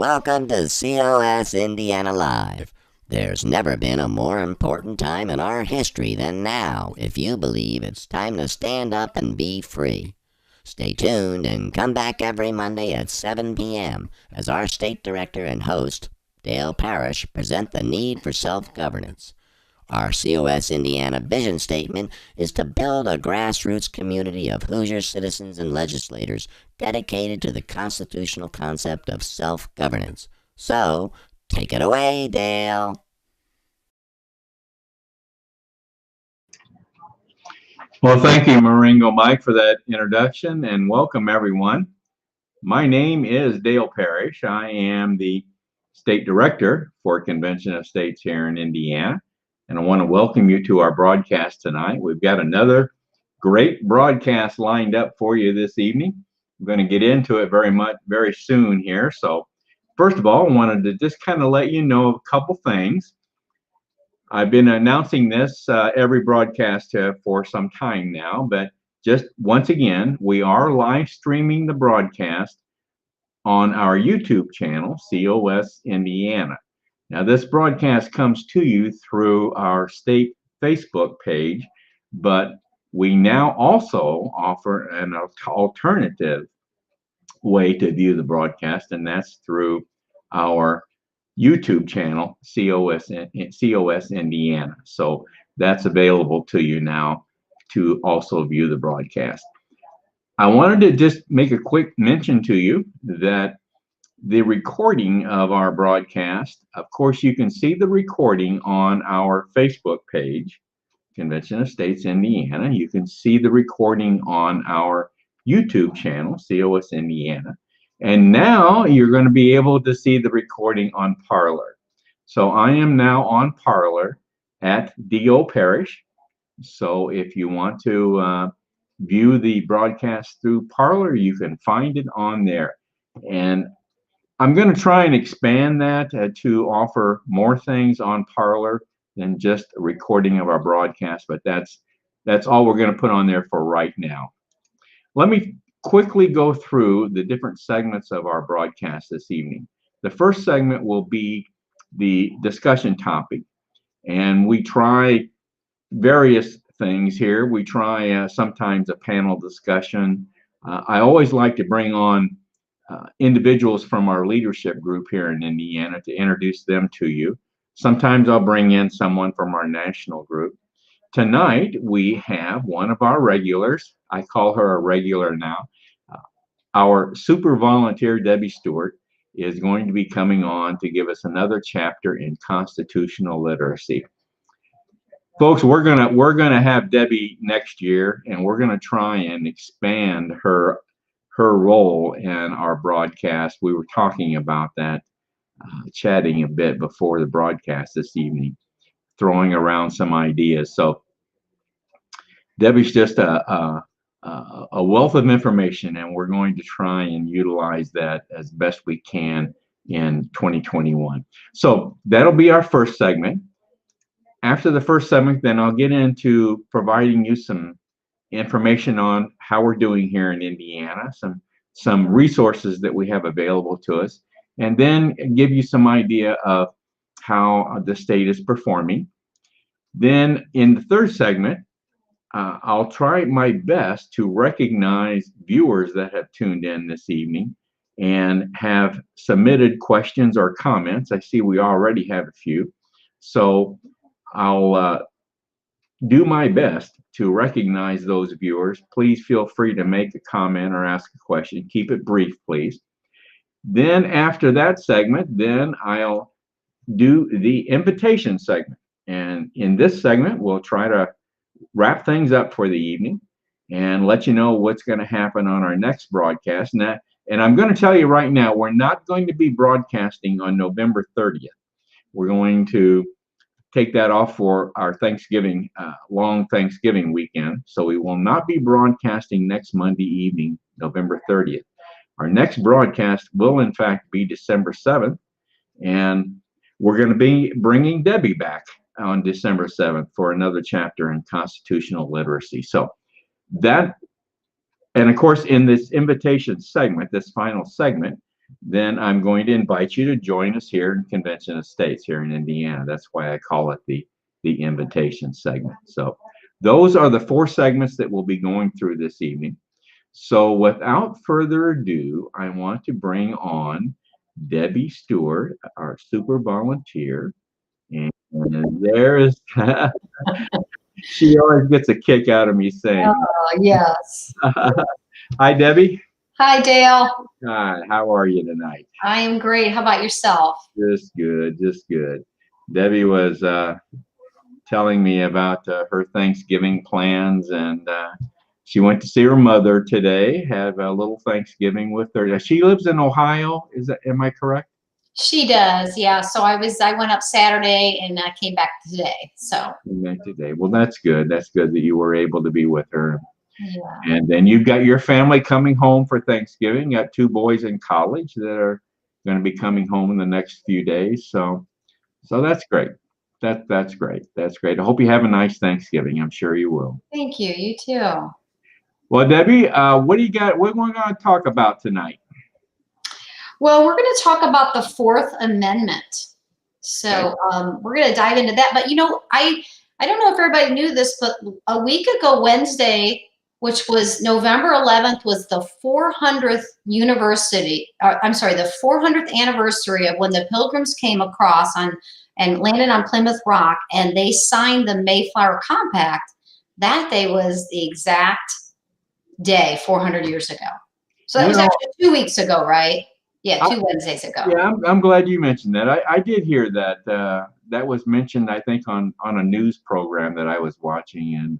welcome to COS Indiana Live. There's never been a more important time in our history than now if you believe it's time to stand up and be free. Stay tuned and come back every Monday at 7 p.m. as our state director and host, Dale Parrish, present the need for self-governance. Our COS Indiana vision statement is to build a grassroots community of Hoosier citizens and legislators dedicated to the constitutional concept of self-governance. So, take it away, Dale. Well, thank you, Maringo Mike, for that introduction, and welcome, everyone. My name is Dale Parrish. I am the State Director for Convention of States here in Indiana, and I want to welcome you to our broadcast tonight. We've got another great broadcast lined up for you this evening. I'm going to get into it very soon here. So, first of all, I wanted to just kind of let you know a couple things. I've been announcing this every broadcast for some time now, but just once again, we are live streaming the broadcast on our YouTube channel, COS Indiana. Now, this broadcast comes to you through our state Facebook page, but we now also offer an alternative way to view the broadcast, and that's through our YouTube channel, COS Indiana. So that's available to you now to also view the broadcast. I wanted to just make a quick mention to you that the recording of our broadcast, of course, you can see the recording on our Facebook page, Convention of States Indiana. You can see the recording on our YouTube channel, COS Indiana. And now you're going to be able to see the recording on Parler. So I am now on Parler at D.O. Parrish. So if you want to view the broadcast through Parler, you can find it on there. And I'm going to try and expand that to offer more things on Parler than just a recording of our broadcast, but that's all we're going to put on there for right now. Let me quickly go through the different segments of our broadcast this evening. The first segment will be the discussion topic, and we try various things here. We try sometimes a panel discussion. I always like to bring on individuals from our leadership group here in Indiana to introduce them to you. Sometimes I'll bring in someone from our national group. Tonight, we have one of our regulars. I call her a regular now. Our super volunteer, Debbie Stewart, is going to be coming on to give us another chapter in constitutional literacy. Folks, we're gonna have Debbie next year, and we're gonna try and expand her role in our broadcast. We were talking about that, chatting a bit before the broadcast this evening, throwing around some ideas. So Debbie's just a wealth of information, and we're going to try and utilize that as best we can in 2021. So that'll be our first segment. After the first segment, then I'll get into providing you some information on how we're doing here in Indiana, some resources that we have available to us, and then give you some idea of how the state is performing. Then in the third segment, I'll try my best to recognize viewers that have tuned in this evening and have submitted questions or comments. I see we already have a few. So I'll do my best to recognize those viewers. Please feel free to make a comment or ask a question. Keep it brief, please. Then after that segment, then I'll do the invitation segment. And in this segment, we'll try to wrap things up for the evening and let you know what's going to happen on our next broadcast. And I'm going to tell you right now, we're not going to be broadcasting on November 30th. We're going to take that off for our Thanksgiving, long Thanksgiving weekend. So we will not be broadcasting next Monday evening, November 30th. Our next broadcast will, in fact, be December 7th. And we're going to be bringing Debbie back on December 7th for another chapter in constitutional literacy. So that, and of course, in this invitation segment, this final segment, then I'm going to invite you to join us here in Convention of States here in Indiana. That's why I call it the invitation segment. So those are the 4 segments that we'll be going through this evening. So without further ado, I want to bring on Debbie Stewart, our super volunteer. And there is, she always gets a kick out of me saying, Yes. hi, Debbie. Hi, Dale. Hi, how are you tonight? I am great. How about yourself? Just good, just good. Debbie was telling me about her Thanksgiving plans, and she went to see her mother today, have a little Thanksgiving with her. She lives in Ohio, am I correct? She does, yeah. So I went up Saturday and I came back today. So Today. Well, that's good. That's good that you were able to be with her. yeah. And then you've got your family coming home for Thanksgiving. You got 2 boys in college that are going to be coming home in the next few days. So that's great. That's great. That's great. I hope you have a nice Thanksgiving. I'm sure you will. Thank you. You too. Well, Debbie, what do you got? What we're going to talk about tonight? Well, we're going to talk about the Fourth Amendment. So we're going to dive into that. But, I don't know if everybody knew this, but a week ago, Wednesday, which was November 11th, was the 400th the 400th anniversary of when the Pilgrims came across and landed on Plymouth Rock, and they signed the Mayflower Compact. That day was the exact day 400 years ago. So that was actually 2 weeks ago, right? Yeah, 2 Wednesdays ago. Yeah, I'm glad you mentioned that. I did hear that. That was mentioned, I think, on a news program that I was watching, and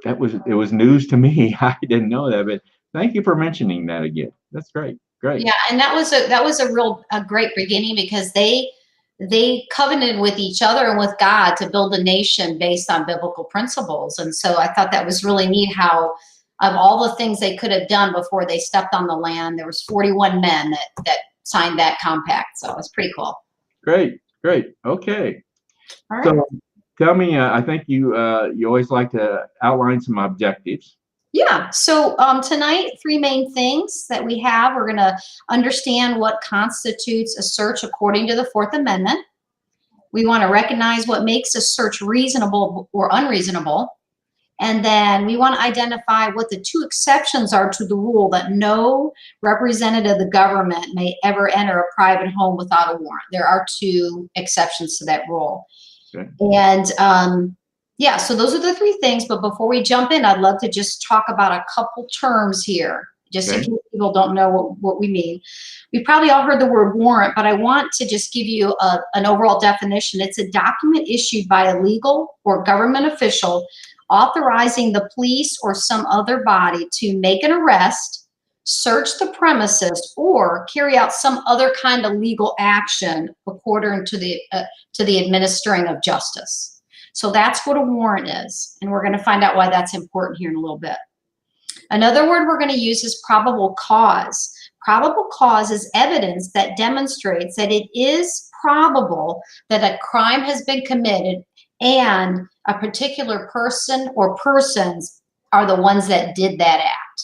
it was news to me. I didn't know that, but thank you for mentioning that again. That's great. Great. Yeah, and that was a great beginning, because they covenanted with each other and with God to build a nation based on biblical principles. And so I thought that was really neat, how of all the things they could have done before they stepped on the land, there was 41 men that signed that compact. So it was pretty cool. Great. Okay. All right. So tell me, I think you always like to outline some objectives. Yeah. So tonight, 3 main things that we have. We're going to understand what constitutes a search according to the Fourth Amendment. We want to recognize what makes a search reasonable or unreasonable. And then we want to identify what the 2 exceptions are to the rule that no representative of the government may ever enter a private home without a warrant. There are 2 exceptions to that rule. Okay. And yeah, so those are the 3 things. But before we jump in, I'd love to just talk about a couple terms here, just in case people don't know what we mean. We've probably all heard the word warrant, but I want to just give you an overall definition. It's a document issued by a legal or government official authorizing the police or some other body to make an arrest, search the premises, or carry out some other kind of legal action according to the administering of justice. So that's what a warrant is, and we're going to find out why that's important here in a little bit. Another word we're going to use is probable cause. Probable cause is evidence that demonstrates that it is probable that a crime has been committed and a particular person or persons are the ones that did that act.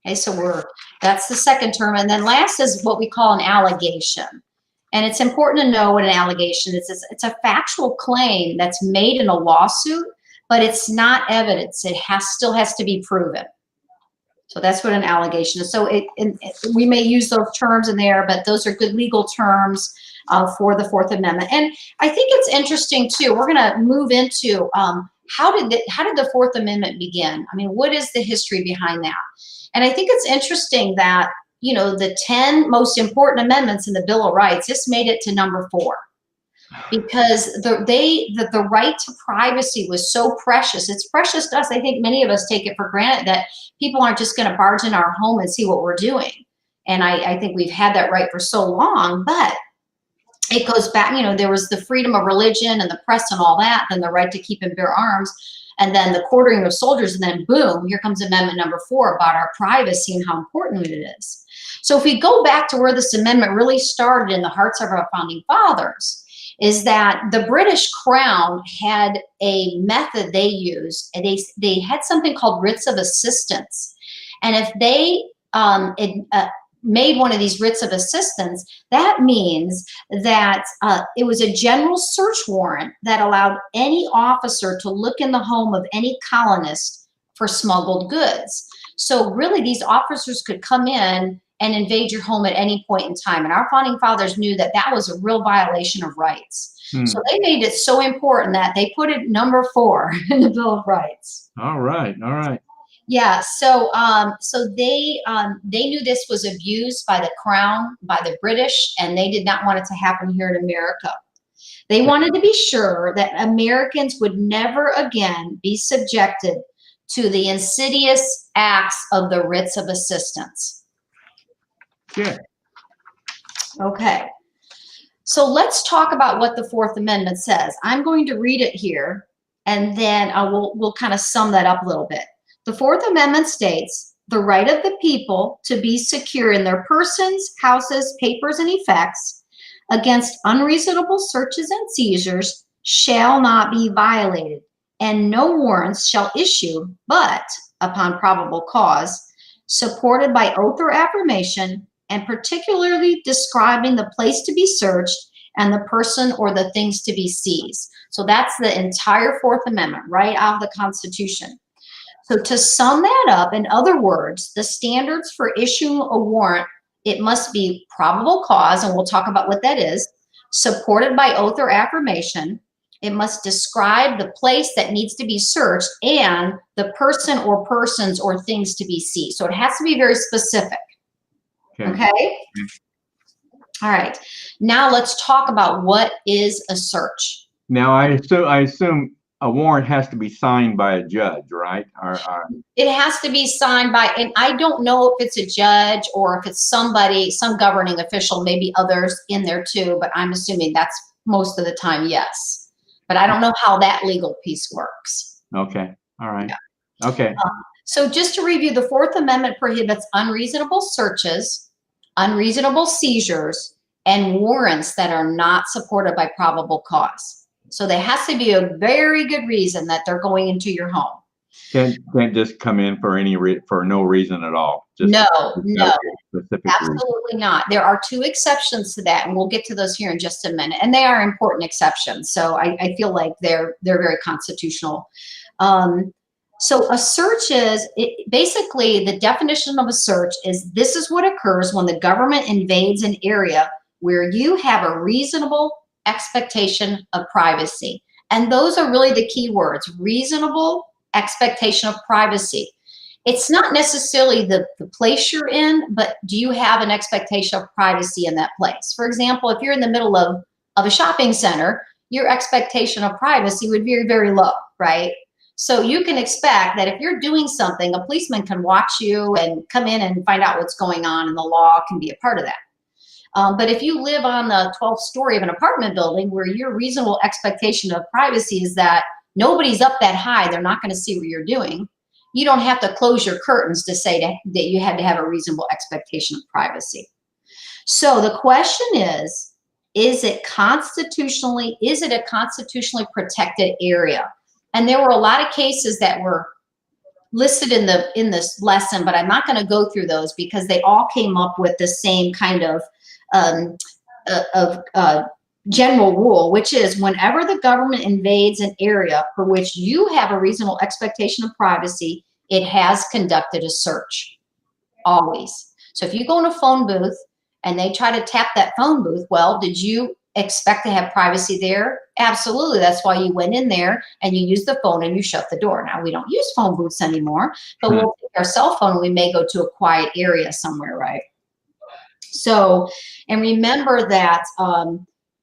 Okay, so that's the second term. And then last is what we call an allegation. And it's important to know what an allegation is. It's a factual claim that's made in a lawsuit, but it's not evidence. It still has to be proven. So that's what an allegation is. So we may use those terms in there, but those are good legal terms for the Fourth Amendment. And I think it's interesting too. We're going to move into how did the Fourth Amendment begin? I mean, what is the history behind that? And I think it's interesting that the 10 most important amendments in the Bill of Rights, this made it to number 4. Because the right to privacy was so precious. It's precious to us. I think many of us take it for granted that people aren't just going to barge in our home and see what we're doing. And I think we've had that right for so long, but it goes back, there was the freedom of religion and the press and all that, then the right to keep and bear arms, and then the quartering of soldiers, and then boom, here comes amendment number 4 about our privacy and how important it is. So if we go back to where this amendment really started in the hearts of our founding fathers, is that the British Crown had a method they used, and they had something called writs of assistance. And if they made one of these writs of assistance, that means that it was a general search warrant that allowed any officer to look in the home of any colonist for smuggled goods. So really, these officers could come in and invade your home at any point in time. And our founding fathers knew that that was a real violation of rights. So they made it so important that they put it number 4 in the Bill of Rights. All right. All right. Yeah. So they knew this was abused by the Crown, by the British, and they did not want it to happen here in America. They wanted to be sure that Americans would never again be subjected to the insidious acts of the writs of assistance. Yeah. Okay. So let's talk about what the Fourth Amendment says. I'm going to read it here, and then we'll kind of sum that up a little bit. The Fourth Amendment states, the right of the people to be secure in their persons, houses, papers, and effects against unreasonable searches and seizures shall not be violated, and no warrants shall issue but upon probable cause, supported by oath or affirmation, and particularly describing the place to be searched and the person or the things to be seized. So that's the entire Fourth Amendment, right out of the Constitution. So to sum that up, in other words, the standards for issuing a warrant, it must be probable cause, and we'll talk about what that is, supported by oath or affirmation. It must describe the place that needs to be searched and the person or persons or things to be seized. So it has to be very specific. Okay. All right. Now let's talk about what is a search. Now I assume a warrant has to be signed by a judge, right? It has to be signed by, and I don't know if it's a judge or if it's somebody, some governing official, maybe others in there too, but I'm assuming that's most of the time, yes. But I don't know how that legal piece works. Okay. All right. Yeah. Okay. So just to review, the Fourth Amendment prohibits unreasonable searches, unreasonable seizures, and warrants that are not supported by probable cause. So there has to be a very good reason that they're going into your home. Can't just come in for for no reason at all. Just no, specific absolutely reason. not. There are 2 exceptions to that, and we'll get to those here in just a minute. And they are important exceptions. So I feel like they're very constitutional. So a search is, basically the definition of a search is, this is what occurs when the government invades an area where you have a reasonable expectation of privacy. And those are really the key words, reasonable expectation of privacy. It's not necessarily the place you're in, but do you have an expectation of privacy in that place? For example, if you're in the middle of a shopping center, your expectation of privacy would be very low, right? So you can expect that if you're doing something, a policeman can watch you and come in and find out what's going on, and the law can be a part of that. But if you live on the 12th story of an apartment building where your reasonable expectation of privacy is that nobody's up that high, they're not going to see what you're doing, you don't have to close your curtains to say that you had to have a reasonable expectation of privacy. So the question is it a constitutionally protected area? And there were a lot of cases that were listed in this lesson, but I'm not going to go through those because they all came up with the same kind of general rule, which is whenever the government invades an area for which you have a reasonable expectation of privacy, it has conducted a search, always. So if you go in a phone booth and they try to tap that phone booth, well, did you expect to have privacy there? Absolutely. That's why you went in there and you used the phone and you shut the door. Now, we don't use phone booths anymore, but we'll take our cell phone and we may go to a quiet area somewhere, right? So, and remember that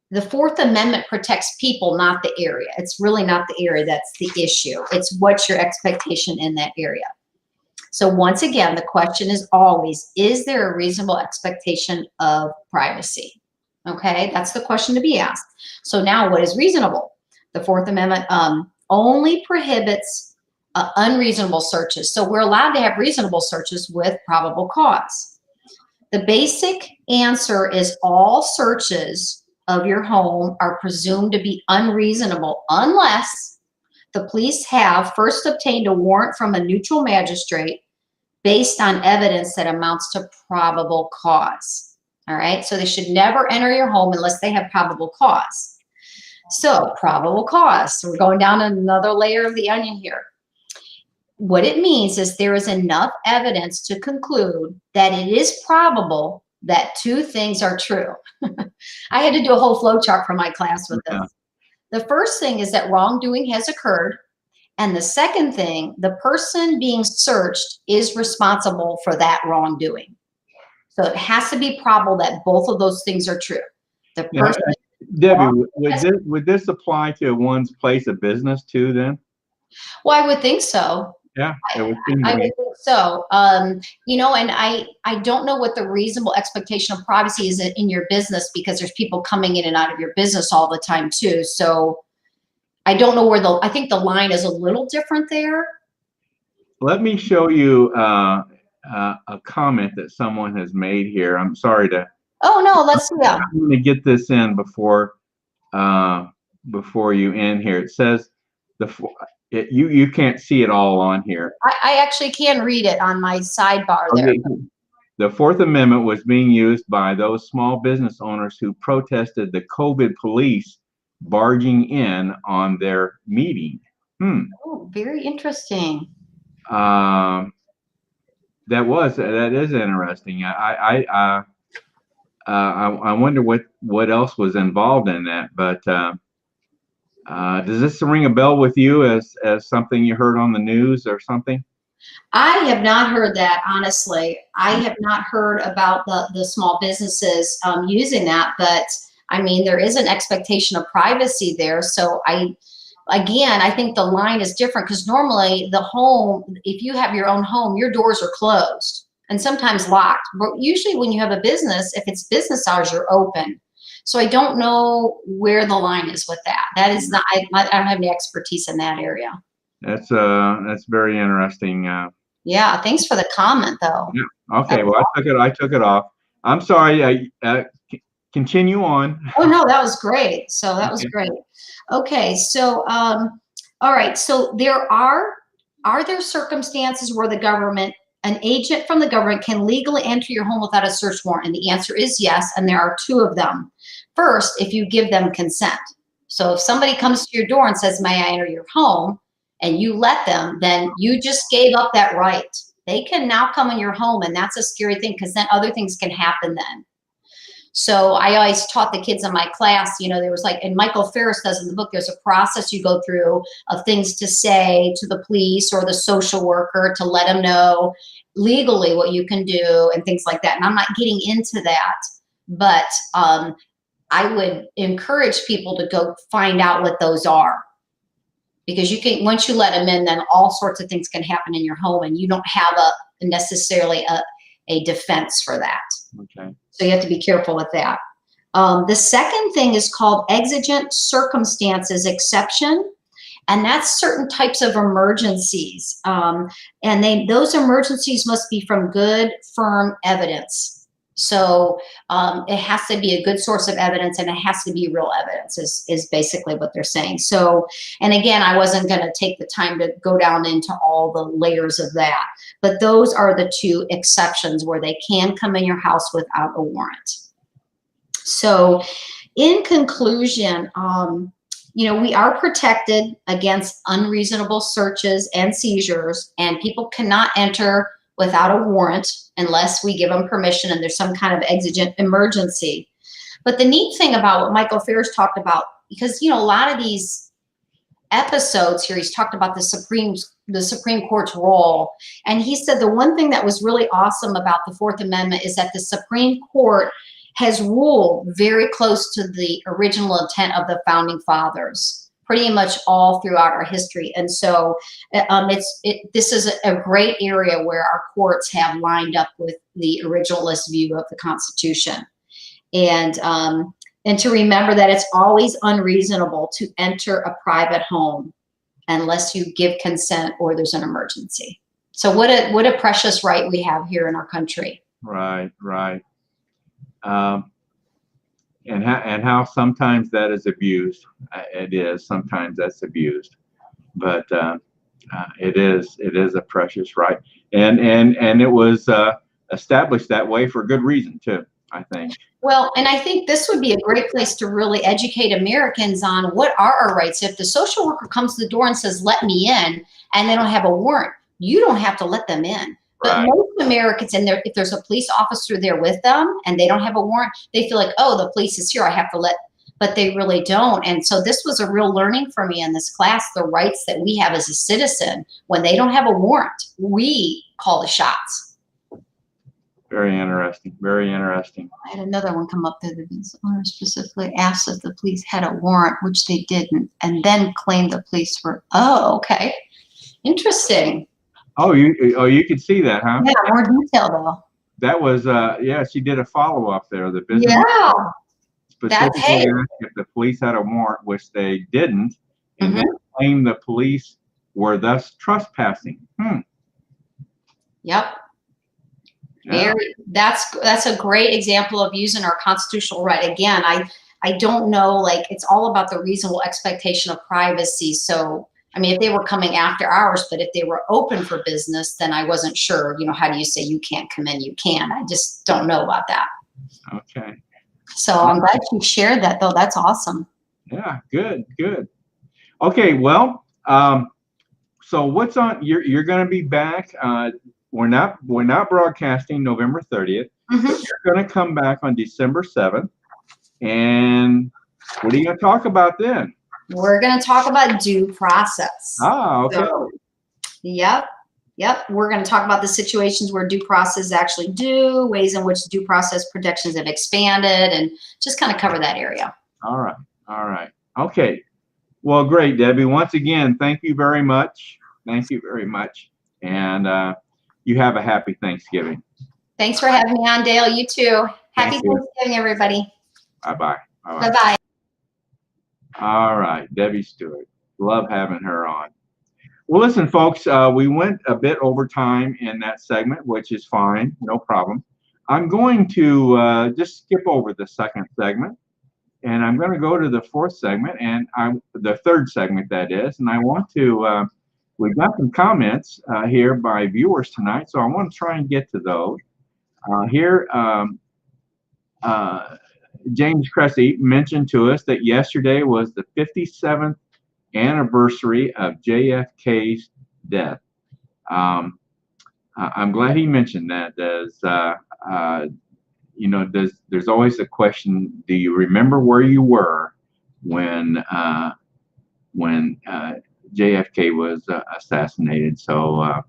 the Fourth Amendment protects people, not the area. It's really not the area that's the issue. It's what's your expectation in that area. So once again, the question is always, is there a reasonable expectation of privacy? Okay, that's the question to be asked. So now, what is reasonable? The Fourth Amendment only prohibits unreasonable searches. So we're allowed to have reasonable searches with probable cause. The basic answer is all searches of your home are presumed to be unreasonable unless the police have first obtained a warrant from a neutral magistrate based on evidence that amounts to probable cause. All right, so they should never enter your home unless they have probable cause. So probable cause, so we're going down another layer of the onion here. What it means is there is enough evidence to conclude that it is probable that two things are true. I had to do a whole flow chart for my class with this. The first thing is that wrongdoing has occurred. And the second thing, the person being searched is responsible for that wrongdoing. So it has to be probable that both of those things are true. The person, Debbie, would this apply to one's place of business too then? well, I would think so. Yeah, it would seem to I me. would think so. You know, and I don't know what the reasonable expectation of privacy is in your business, because there's people coming in and out of your business all the time too. So I don't know where I think the line is a little different there. Let me show you a comment that someone has made here. I'm sorry to. Oh no, let's see that. I'm going to get this in before you end here. It says you can't see it all on here. I actually can read it on my sidebar there. Okay. The Fourth Amendment was being used by those small business owners who protested the COVID police barging in on their meeting. Oh, very interesting. That is interesting. I wonder what else was involved in that. But does this ring a bell with you as something you heard on the news or something? I have not heard that, honestly. I have not heard about the small businesses using that, but I mean, there is an expectation of privacy there. So I think the line is different, because normally the home, if you have your own home, your doors are closed and sometimes locked. But usually when you have a business, if it's business hours, you're open. So I don't know where the line is with that. That is not, I don't have any expertise in that area. That's very interesting. Yeah, thanks for the comment though. Yeah. Okay, well, I took it off. I'm sorry. Continue on. Oh no, that was great. So that was great. Okay, so all right. So are there circumstances where an agent from the government can legally enter your home without a search warrant? And the answer is yes, and there are two of them. First, if you give them consent. So if somebody comes to your door and says, "May I enter your home?" and you let them, then you just gave up that right. They can now come in your home, and that's a scary thing, because then other things can happen then. So I always taught the kids in my class, you know, there was like, and Michael Ferris does in the book, there's a process you go through of things to say to the police or the social worker to let them know legally what you can do and things like that. And I'm not getting into that, but I would encourage people to go find out what those are. Because you can, once you let them in, then all sorts of things can happen in your home, and you don't have necessarily a defense for that. Okay. So you have to be careful with that. The second thing is called exigent circumstances exception, and that's certain types of emergencies. And those emergencies must be from good, firm evidence. So it has to be a good source of evidence, and it has to be real evidence is basically what they're saying. So, and again, I wasn't going to take the time to go down into all the layers of that, but those are the two exceptions where they can come in your house without a warrant. So in conclusion, you know, we are protected against unreasonable searches and seizures, and people cannot enter without a warrant unless we give them permission and there's some kind of exigent emergency. But the neat thing about what Michael Ferris talked about, because, you know, a lot of these episodes here, he's talked about the Supreme Court's role. And he said the one thing that was really awesome about the Fourth Amendment is that the Supreme Court has ruled very close to the original intent of the founding fathers, pretty much all throughout our history. And so this is a great area where our courts have lined up with the originalist view of the Constitution. And to remember that it's always unreasonable to enter a private home unless you give consent or there's an emergency. So what a precious right we have here in our country. Right. And how sometimes that is abused. It is sometimes that's abused, but It is a precious right, and it was established that way for good reason too, I think. Well, and I think this would be a great place to really educate Americans on what are our rights. If the social worker comes to the door and says, "Let me in," and they don't have a warrant, you don't have to let them in. But Right. most Americans, and if there's a police officer there with them and they don't have a warrant, they feel like, "Oh, the police is here, I have to let," but they really don't. And so this was a real learning for me in this class, the rights that we have as a citizen. When they don't have a warrant, we call the shots. Very interesting. Very interesting. I had another one come up there. The business owner specifically asked if the police had a warrant, which they didn't, and then claimed the police were. Oh, okay, interesting. Oh, you could see that, huh? Yeah, more detail though. That was yeah. She did a follow up there. The business Yeah, specifically hey. asked if the police had a warrant, which they didn't, and Mhm. then claimed the police were thus trespassing. Yep. Yeah. That's a great example of using our constitutional right. Again, I don't know, like, it's all about the reasonable expectation of privacy. So, I mean, if they were coming after hours, but if they were open for business, then I wasn't sure, how do you say you can't come in? You can. I just don't know about that. Okay. So I'm glad you shared that, though. That's awesome. Yeah. Good. Good. Okay. Well, so what's on? You're going to be back. We're not broadcasting November 30th. Mhm. But you're going to come back on December 7th. And what are you going to talk about then? We're going to talk about due process. Ah, okay. So, yep. We're going to talk about the situations where due process is actually due, ways in which due process protections have expanded, and just kind of cover that area. All right. Okay. Well, great, Debbie. Once again, thank you very much. Thank you very much. And you have a happy Thanksgiving. Thanks for having me on, Dale. You too. Happy Thank you. Thanksgiving, everybody. Bye-bye. Bye-bye. All right, Debbie Stewart. Love having her on. Well, listen, folks, we went a bit over time in that segment, which is fine. No problem. I'm going to just skip over the second segment, and I'm going to go to the fourth segment, and the third segment, that is. And I want to, we've got some comments here by viewers tonight, so I want to try and get to those. Here, James Cressy mentioned to us that yesterday was the 57th anniversary of JFK's death. I'm glad he mentioned that. There's always a question: do you remember where you were when JFK was assassinated? So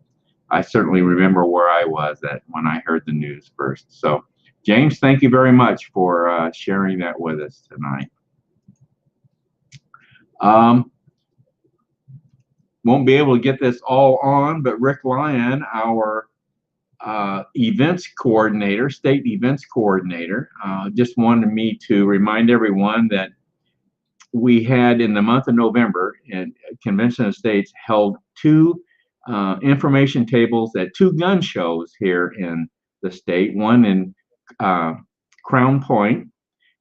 I certainly remember where I was when I heard the news first. So, James, thank you very much for sharing that with us tonight. Won't be able to get this all on, but Rick Lyon, our events coordinator, state events coordinator, just wanted me to remind everyone that we had in the month of November, Convention of States held two information tables at two gun shows here in the state, one in Crown Point,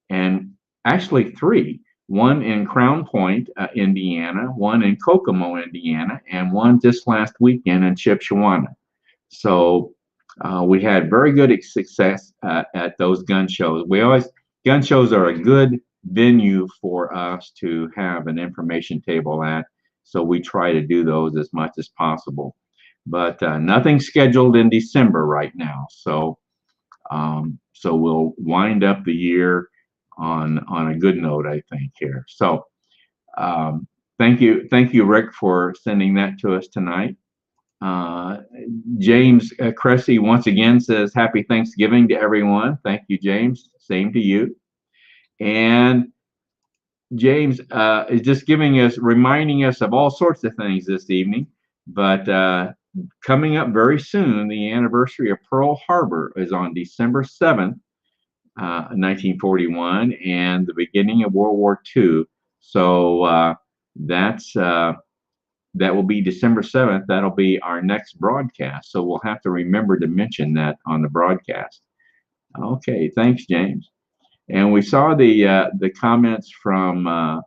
and actually three. One in Crown Point, Indiana, one in Kokomo, Indiana, and one just last weekend in Shipshewana. So we had very good success at those gun shows. Gun shows are a good venue for us to have an information table at, so we try to do those as much as possible. But nothing scheduled in December right now, so we'll wind up the year on a good note, I think, here. So thank you, Rick, for sending that to us tonight. James Cressy once again says happy Thanksgiving to everyone. Thank you, James. Same to you. And James is just reminding us of all sorts of things this evening. But coming up very soon, the anniversary of Pearl Harbor is on December 7th, 1941, and the beginning of World War II. So that will be December 7th. That'll be our next broadcast. So we'll have to remember to mention that on the broadcast. Okay, thanks, James. And we saw the comments from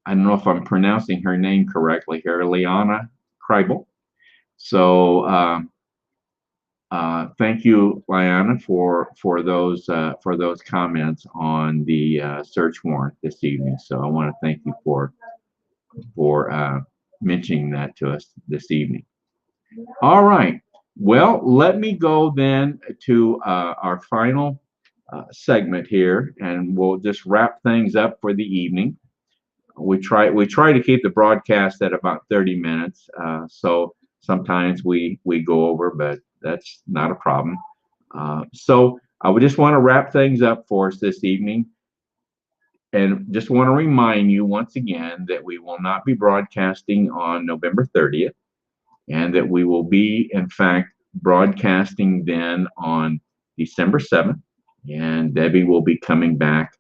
I don't know if I'm pronouncing her name correctly here, Liana Kreibel. So thank you, Liana, for those comments on the search warrant this evening. So I want to thank you for mentioning that to us this evening. All right. Well, let me go then to our final segment here, and we'll just wrap things up for the evening. We try to keep the broadcast at about 30 minutes. So sometimes we go over, but that's not a problem. So I would just want to wrap things up for us this evening, and just want to remind you once again that we will not be broadcasting on November 30th, and that we will be, in fact, broadcasting then on December 7th, and Debbie will be coming back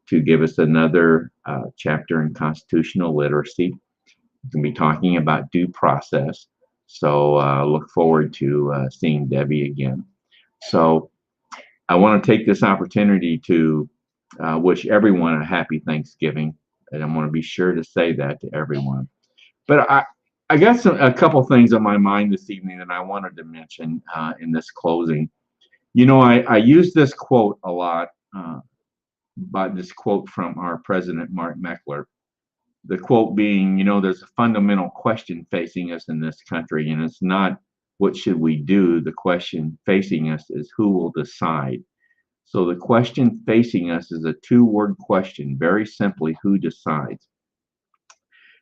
to give us another chapter in constitutional literacy. We're going to be talking about due process. So look forward to seeing Debbie again. So I want to take this opportunity to wish everyone a happy Thanksgiving, and I want to be sure to say that to everyone. But I got a couple things on my mind this evening that I wanted to mention in this closing. You know, I use this quote a lot, by this quote from our president, Mark Meckler. The quote being, you know, there's a fundamental question facing us in this country, and it's not what should we do. The question facing us is who will decide. So the question facing us is a two-word question, very simply, who decides?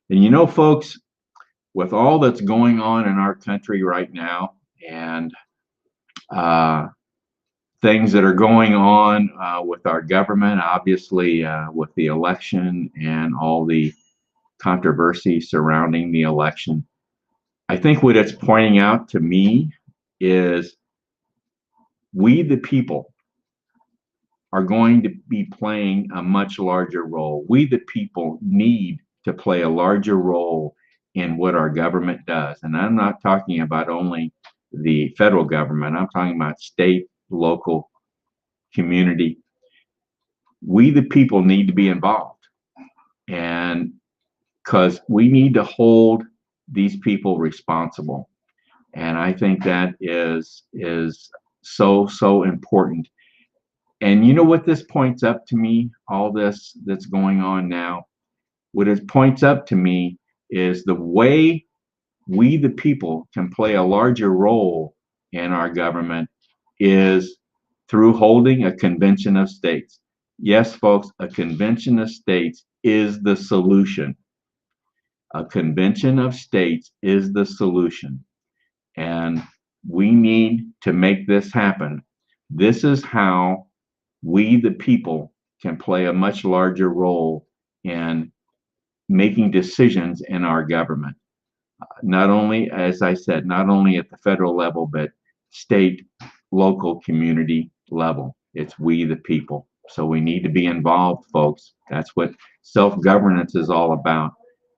And you know, folks, with all that's going on in our country right now, and things that are going on with our government, obviously with the election and all the controversy surrounding the election, I think what it's pointing out to me is we, the people, are going to be playing a much larger role. We, the people, need to play a larger role in what our government does. And I'm not talking about only the federal government. I'm talking about state, local, community. We, the people, need to be involved. And because we need to hold these people responsible. And I think that is so important. And you know what this points up to me, all this that's going on now, what it points up to me is the way we, the people, can play a larger role in our government is through holding a convention of states. Yes, folks, a convention of states is the solution. A convention of states is the solution. And we need to make this happen. This is how we, the people, can play a much larger role in making decisions in our government. Not only, as I said, not only at the federal level, but state, local, community level. It's we, the people. So we need to be involved, folks. That's what self-governance is all about.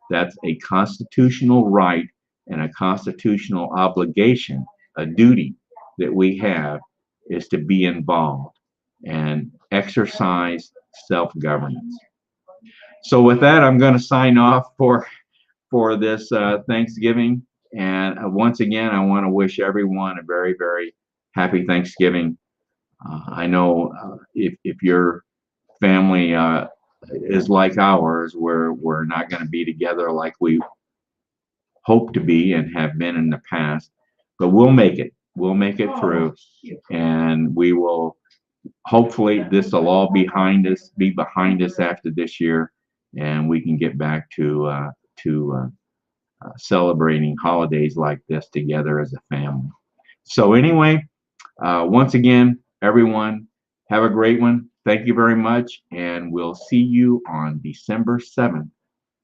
That's a constitutional right and a constitutional obligation, a duty that we have, is to be involved and exercise self-governance. So with that, I'm going to sign off for this Thanksgiving. And once again, I want to wish everyone a very, very happy Thanksgiving. I know if your family is like ours, we're not going to be together like we hope to be and have been in the past, but we'll make it. We'll make it through, and we will. Hopefully, this will all be behind us after this year, and we can get back to celebrating holidays like this together as a family. So anyway, once again, everyone, have a great one. Thank you very much, and we'll see you on December 7th